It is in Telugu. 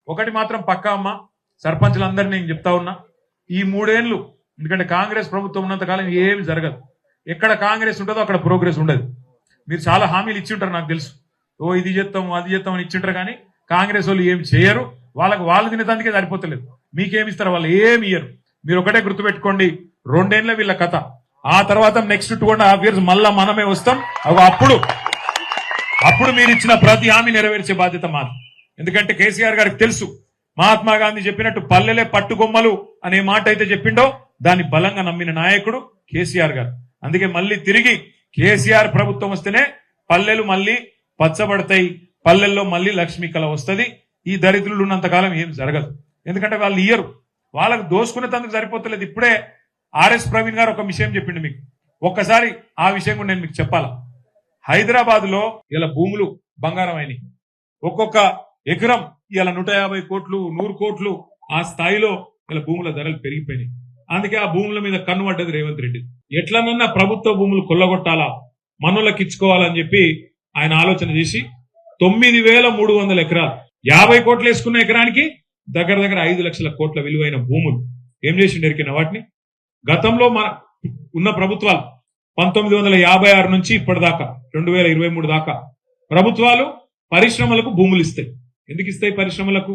ఒకటి మాత్రం పక్కా అమ్మ, సర్పంచులందరినీ నేను చెప్తా ఉన్నా, ఈ 3 ఏళ్లు ఎందుకంటే కాంగ్రెస్ ప్రభుత్వం ఉన్నంత కాలం ఏమి జరగదు. ఎక్కడ కాంగ్రెస్ ఉంటుందో అక్కడ ప్రోగ్రెస్ ఉండదు. మీరు చాలా హామీలు ఇచ్చి ఉంటారు, నాకు తెలుసు. ఓ ఇది చేస్తాం అది చేస్తాం అని ఇచ్చింటారు, కానీ కాంగ్రెస్ వాళ్ళు ఏమి చేయరు. వాళ్ళు తినేదానికే సరిపోతలేదు. మీకేమిస్తారు? వాళ్ళు ఏమి ఇయ్యరు. మీరు ఒకటే గుర్తుపెట్టుకోండి, 2 ఏళ్ల వీళ్ళ కథ. ఆ తర్వాత నెక్స్ట్ 2.5 years మళ్ళా మనమే వస్తాం. అప్పుడు మీరు ఇచ్చిన ప్రతి హామీ నెరవేర్చే బాధ్యత మాది. ఎందుకంటే కేసీఆర్ గారికి తెలుసు, మహాత్మా గాంధీ చెప్పినట్టు పల్లెలే పట్టుకొమ్మలు అనే మాట అయితే చెప్పిండో దాన్ని బలంగా నమ్మిన నాయకుడు కేసీఆర్ గారు. అందుకే మళ్ళీ తిరిగి కేసీఆర్ ప్రభుత్వం వస్తేనే పల్లెలు మళ్ళీ పచ్చబడతాయి, పల్లెల్లో మళ్ళీ లక్ష్మీ కళ వస్తుంది. ఈ దరిద్రులు ఉన్నంతకాలం ఏం జరగదు. ఎందుకంటే వాళ్ళు ఇయ్యరు, వాళ్ళకు దోసుకునేందుకు సరిపోతలేదు. ఇప్పుడే ఆర్ఎస్ ప్రవీణ్ గారు ఒక విషయం చెప్పిండు మీకు. ఒక్కసారి ఆ విషయం కూడా నేను మీకు చెప్పాలా. హైదరాబాద్ లో ఇలా భూములు బంగారం అయినాయి. ఒక్కొక్క ఎకరం ఇలా 150 కోట్లు 100 కోట్లు ఆ స్థాయిలో ఇలా భూముల ధరలు పెరిగిపోయినాయి. అందుకే ఆ భూముల మీద కన్ను పడ్డది రేవంత్ రెడ్డి. ఎట్లనన్నా ప్రభుత్వ భూములు కొల్లగొట్టాలా, మనోళ్ళకి ఇచ్చుకోవాలని చెప్పి ఆయన ఆలోచన చేసి 9,300 ఎకరాలు 50 కోట్లు వేసుకున్న ఎకరానికి దగ్గర 5 లక్షల కోట్ల విలువైన భూములు ఏం చేసిండు ఎరికిన వాటిని. గతంలో మన ఉన్న ప్రభుత్వాలు 1956 నుంచి ఇప్పటిదాకా 2023 దాకా ప్రభుత్వాలు పరిశ్రమలకు భూములు ఇస్తాయి. ఎందుకు ఇస్తాయి? పరిశ్రమలకు